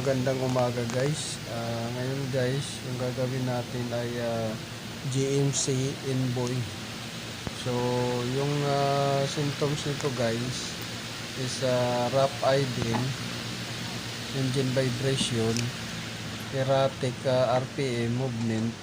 magandang umaga guys. Ngayon guys, yung gagawin natin ay GMC Envoy. So, yung symptoms nito guys is rough idle, engine vibration, erratic RPM movement,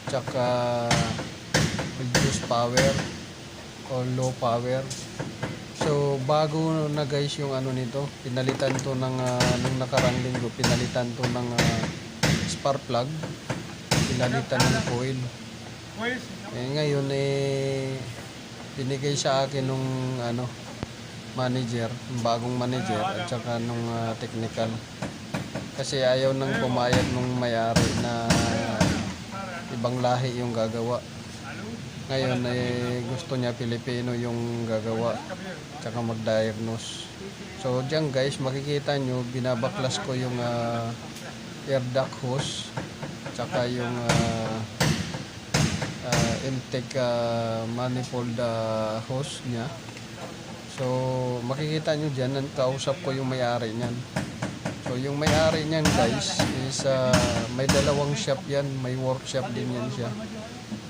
tsaka reduced power or low power. So bago na guys yung ano nito, pinalitan to ng nung nakarang linggo, pinalitan to ng spark plug, pinalitan ng coil. Ngayon binigay sa akin nung manager, bagong manager at saka nung technical. Kasi ayaw nang pumayag nung may-ari na ibang lahi yung gagawa. Ngayon gusto niya Pilipino yung gagawa tsaka mag-diagnose. So diyan guys, makikita nyo binabaklas ko yung air duct hose tsaka yung intake manifold hose nya. So makikita nyo dyan, kausap ko yung may-ari nyan. So yung may-ari nyan guys is may dalawang shop yan, may workshop din yan siya.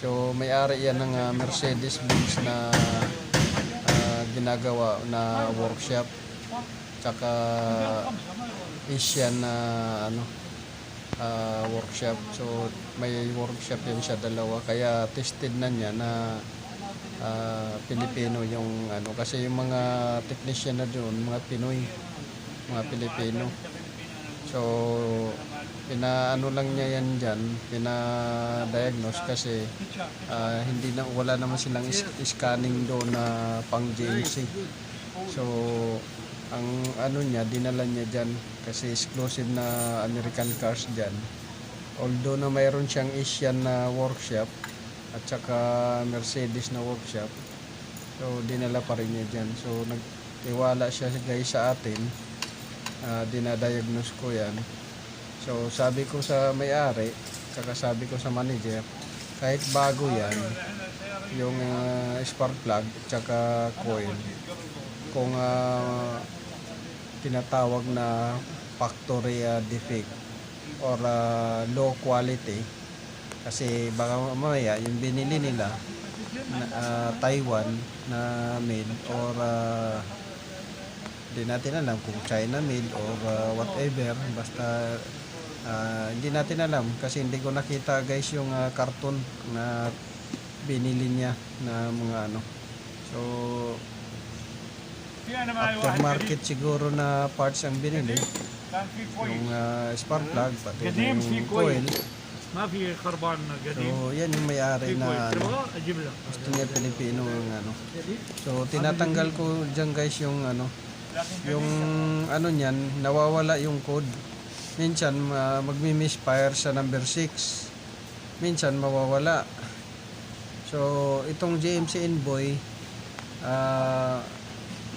So may-ari yan ng Mercedes-Benz na ginagawa na workshop, tsaka Asian na workshop. So may workshop yan siya dalawa, kaya tested na niya na Pilipino yung kasi yung mga technician na doon mga Pinoy, mga Pilipino. So lang niya yan dyan, pina-diagnose kasi wala naman silang scanning doon na pang GMC. So ang niya, dinala niya dyan kasi exclusive na American cars dyan. Although na mayroon siyang Asian na workshop at saka Mercedes na workshop, so dinala pa rin niya dyan. So nagtiwala siya guys sa atin, dinadiagnose ko yan. So sabi ko sa may-ari, saka sabi ko sa manager, kahit bago yan, yung spark plug tsaka coil, kung tinatawag na factory defect or low quality, kasi baka mamaya yung binili nila Taiwan na made or hindi natin alam kung China made or whatever, basta hindi natin alam kasi hindi ko nakita guys yung karton na binili niya na mga so aftermarket siguro na parts ang binili, yung spark plug pati yung coil. So yan yung may-ari na gusto niya Pilipino ng so tinatanggal ko dyan guys yung yung niyan, nawawala yung code. Minsan magmi-misfire sa number 6, minsan mawawala. So itong GMC Envoy,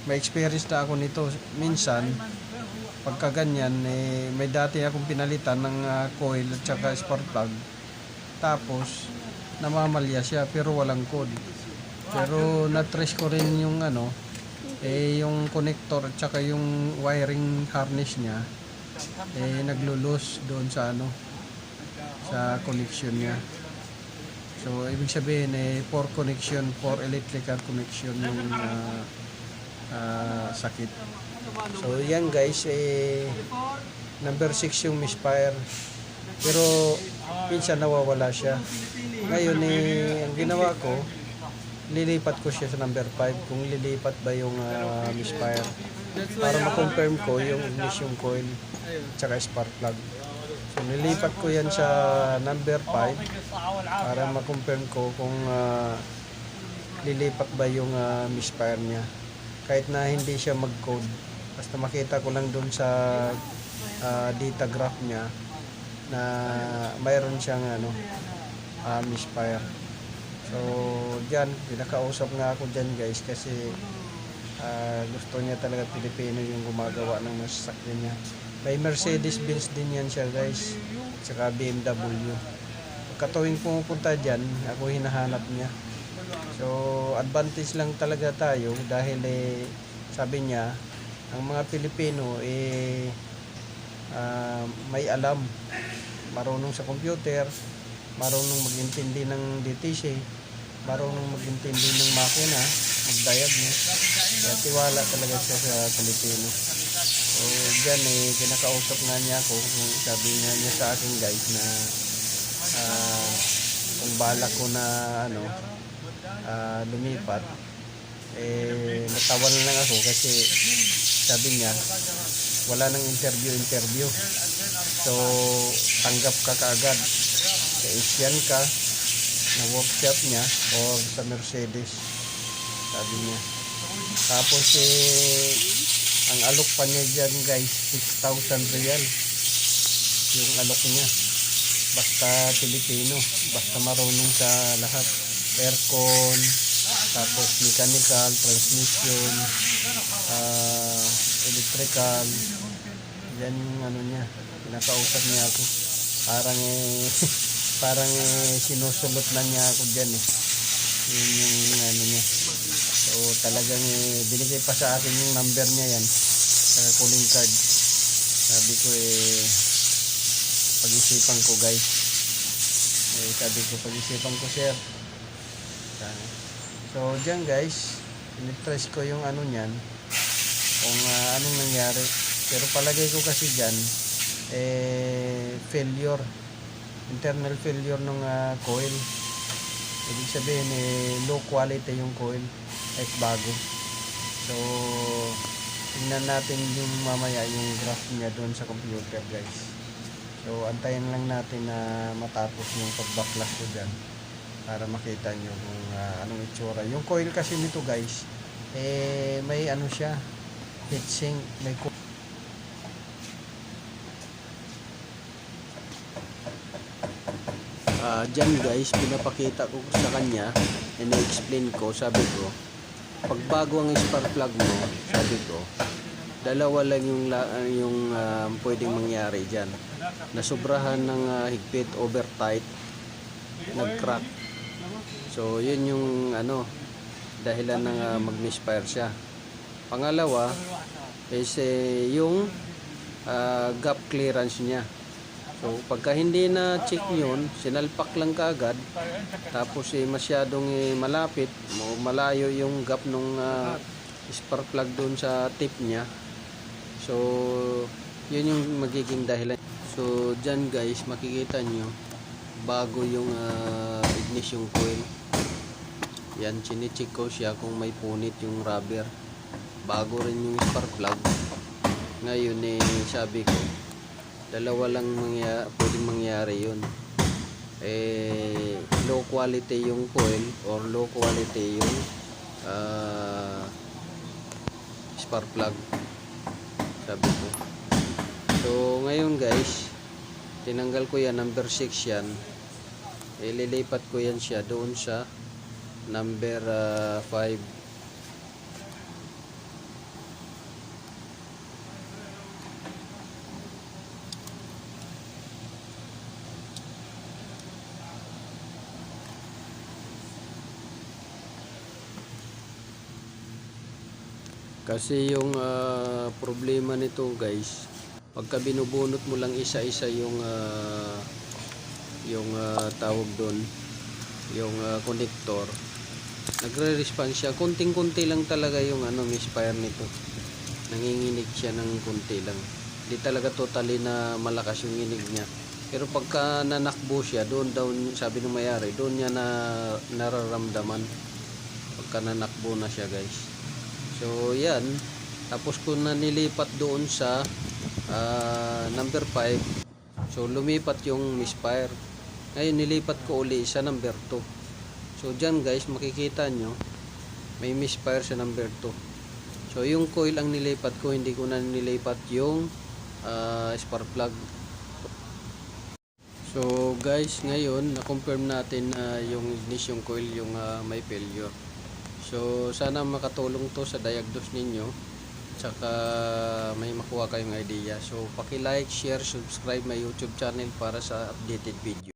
may experience na ako nito. Minsan pagka ganyan may dati akong pinalitan ng coil at saka spark plug, tapos namamalya siya pero walang code. Pero na-trace ko rin yung yung connector at saka yung wiring harness niya naglulos doon sa sa connection niya. So ibig sabihin for connection, for electrical connection yung sakit. So yan guys, number 6 yung misfire, pero minsan nawawala siya. Ngayon ang ginawa ko, lilipat ko siya sa number 5 kung lilipat ba yung misfire, para ma-confirm ko yung ignition coil tsaka spark plug. So nilipat ko yan sa number 5 para ma-confirm ko kung lilipat ba yung misfire niya, kahit na hindi siya mag-code. Basta makita ko lang doon sa data graph niya na mayroon siyang misfire. So dyan, pinakausap nga ako dyan guys kasi gusto niya talaga Pilipino yung gumagawa ng sasakyan niya. May Mercedes-Benz din yan siya guys, saka BMW. Pagkatuwing pumupunta dyan, ako hinahanap niya. So advantage lang talaga tayo dahil sabi niya, ang mga Pilipino may alam, marunong sa computer, marunong mag-intindi ng DTC, marunong mag-intindi ng makina, mag-diagnose. Kaya tiwala talaga siya sa Pilipino. So dyan kinakausap nga niya ako, sabi niya sa akin guys na kung balak ko na lumipat, natawa na lang ako kasi sabi niya wala nang interview. So tanggap ka kaagad sa Asian ka na workshop niya or sa Mercedes, sabi niya. Tapos ang alok pa niya dyan guys, 6,000 real yung alok niya, basta Pilipino, basta marunong sa lahat, aircon, tapos mechanical, transmission, electrical. Yan yung niya, pinakausap niya ako, parang parang sinusulot na niya ako dyan yun yung niya. So talagang binigay pa sa akin yung number niya yan sa calling card. Sabi ko pag-isipan ko guys, sabi ko pag-isipan ko sir. So dyan guys, in-trace ko yung niyan, kung anong nangyari. Pero palagay ko kasi dyan failure, internal failure ng coil. Ibig sabihin low quality yung coil, bago. So tingnan natin yung mamaya yung graph niya doon sa computer guys. So antayin lang natin na matapos yung pagbaklas ko dyan para makita nyo kung anong itsura. Yung coil kasi nito guys, may siya, heatsink, may dyan guys, pinapakita ko sa kanya, ina-explain ko, sabi ko, pag bago ang spark plug mo, sabi ko, dalawa lang yung pwedeng mangyari dyan. Nasubrahan ng higpit, over tight, nag-crack. So yun yung dahilan ng mag-misfire siya. Pangalawa is yung gap clearance niya. So pagka hindi na check yun, sinalpak lang kaagad, tapos masyadong malapit, malayo yung gap nung spark plug doon sa tip niya. So yun yung magiging dahilan. So dyan guys, makikita nyo bago yung ignition coil. Yan, chine-check ko siya kung may punit yung rubber. Bago rin yung spark plug. Ngayon sabi ko, dalawa lang pwedeng mangyari yun. Low quality yung coil or low quality yung spark plug, sabi ko. So ngayon guys, tinanggal ko yan, number 6 yan. Ililipat ko yan siya doon sa number 5. Kasi yung problema nito guys, pagka binubunot mo lang isa-isa yung tawag doon, yung connector, nagre-response siya, kunting-kunti lang talaga yung misfire nito, nanginginig siya ng kunti lang, hindi talaga totally na malakas yung inig niya. Pero pagka nanakbo siya, doon daw sabi ng mayari, doon niya nararamdaman pagka nanakbo na siya guys. So yan, tapos ko na nilipat doon sa number 5. So lumipat yung misfire. Ngayon nilipat ko uli sa number 2. So dyan guys, makikita nyo may misfire sa number 2. So yung coil ang nilipat ko, hindi ko na nilipat yung spark plug. So guys, ngayon na-confirm natin na yung ignition coil yung may failure. So sana makatulong to sa diagnose ninyo, tsaka may makuha kayong idea. So paki-like, share, subscribe my YouTube channel para sa updated video.